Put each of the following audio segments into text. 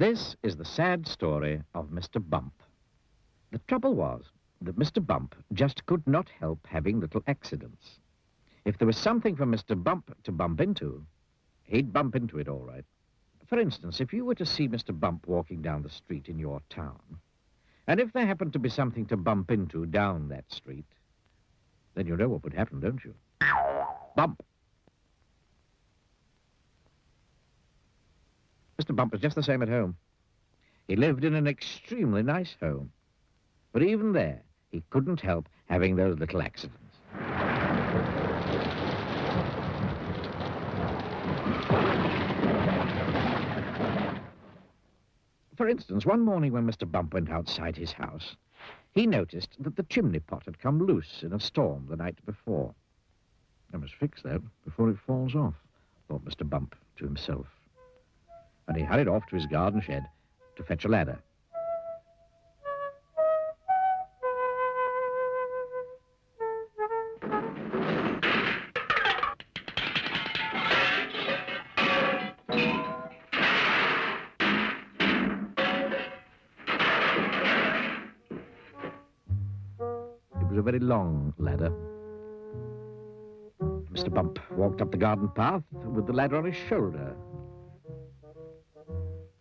This is the sad story of Mr. Bump. The trouble was that Mr. Bump just could not help having little accidents. If there was something for Mr. Bump to bump into, he'd bump into it all right. For instance, if you were to see Mr. Bump walking down the street in your town, and if there happened to be something to bump into down that street, then you know what would happen, don't you? Bump. Mr. Bump was just the same at home. He lived in an extremely nice home. But even there, he couldn't help having those little accidents. For instance, one morning when Mr. Bump went outside his house, he noticed that the chimney pot had come loose in a storm the night before. I must fix that before it falls off, thought Mr. Bump to himself. And he hurried off to his garden shed to fetch a ladder. It was a very long ladder. Mr. Bump walked up the garden path with the ladder on his shoulder.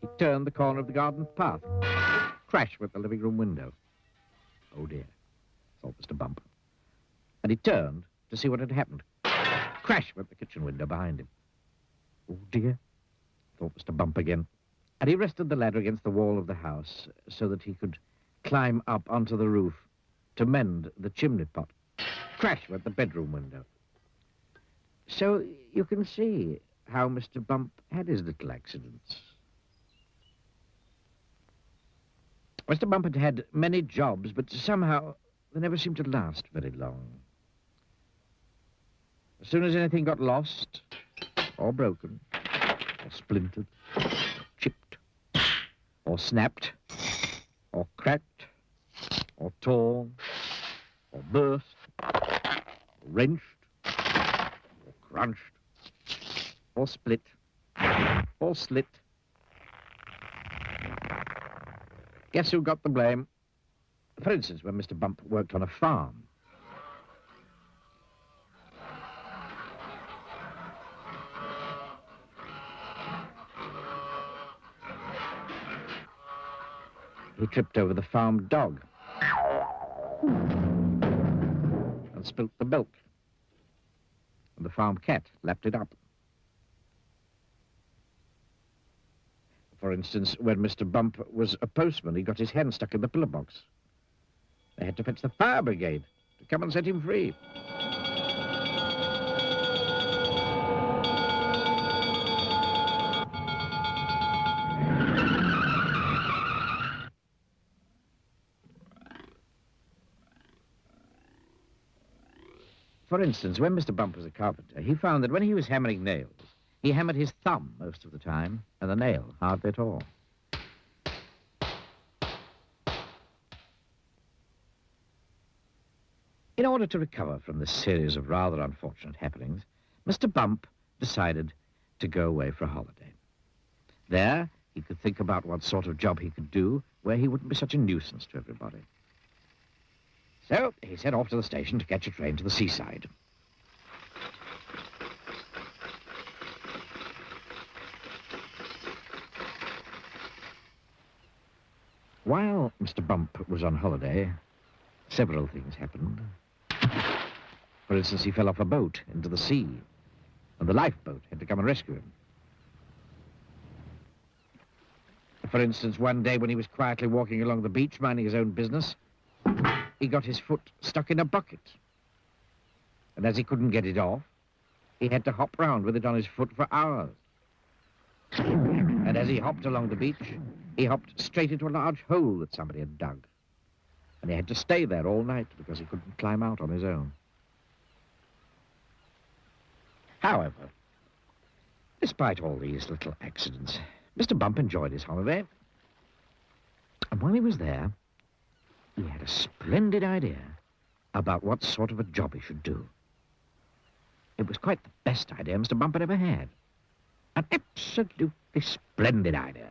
He turned the corner of the garden path. Crash went the living room window. Oh, dear, thought Mr. Bump. And he turned to see what had happened. Crash went the kitchen window behind him. Oh, dear, thought Mr. Bump again. And he rested the ladder against the wall of the house so that he could climb up onto the roof to mend the chimney pot. Crash went the bedroom window. So you can see how Mr. Bump had his little accidents. Mr. Bump had had many jobs, but somehow they never seemed to last very long. As soon as anything got lost, or broken, or splintered, or chipped, or snapped, or cracked, or torn, or burst, or wrenched, or crunched, or split, or slit, guess who got the blame? For instance, when Mr. Bump worked on a farm. He tripped over the farm dog and spilt the milk. And the farm cat lapped it up. For instance, when Mr. Bump was a postman, he got his hand stuck in the pillar box. They had to fetch the fire brigade to come and set him free. For instance, when Mr. Bump was a carpenter, he found that when he was hammering nails, he hammered his thumb most of the time, and the nail hardly at all. In order to recover from this series of rather unfortunate happenings, Mr. Bump decided to go away for a holiday. There, he could think about what sort of job he could do where he wouldn't be such a nuisance to everybody. So he set off to the station to catch a train to the seaside. While Mr. Bump was on holiday, several things happened. For instance, he fell off a boat into the sea, and the lifeboat had to come and rescue him. For instance, one day when he was quietly walking along the beach, minding his own business, he got his foot stuck in a bucket. And as he couldn't get it off, he had to hop round with it on his foot for hours. And as he hopped along the beach, he hopped straight into a large hole that somebody had dug. And he had to stay there all night because he couldn't climb out on his own. However, despite all these little accidents, Mr. Bump enjoyed his holiday. And while he was there, he had a splendid idea about what sort of a job he should do. It was quite the best idea Mr. Bump had ever had. An absolutely splendid idea.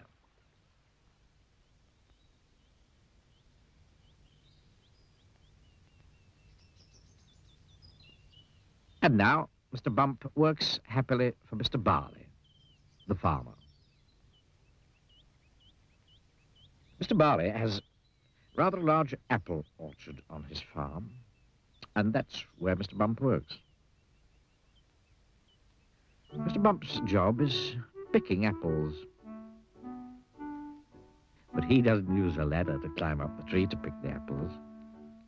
And now Mr. Bump works happily for Mr. Barley, the farmer. Mr. Barley has rather a large apple orchard on his farm, and that's where Mr. Bump works. Mr. Bump's job is picking apples. But he doesn't use a ladder to climb up the tree to pick the apples,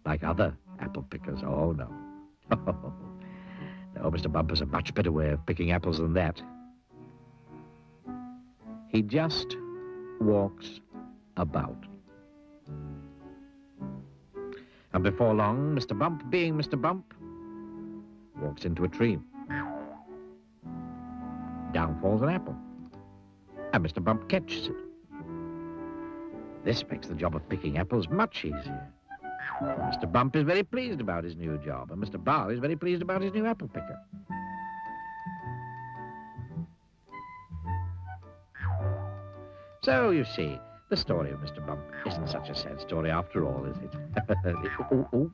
like other apple pickers. Oh, no. No, Mr. Bump has a much better way of picking apples than that. He just walks about. And before long, Mr. Bump, being Mr. Bump, walks into a tree. Down falls an apple, and Mr. Bump catches it. This makes the job of picking apples much easier. Mr. Bump is very pleased about his new job, and Mr. Barley is very pleased about his new apple picker. So, you see, the story of Mr. Bump isn't such a sad story after all, is it? Ooh, ooh.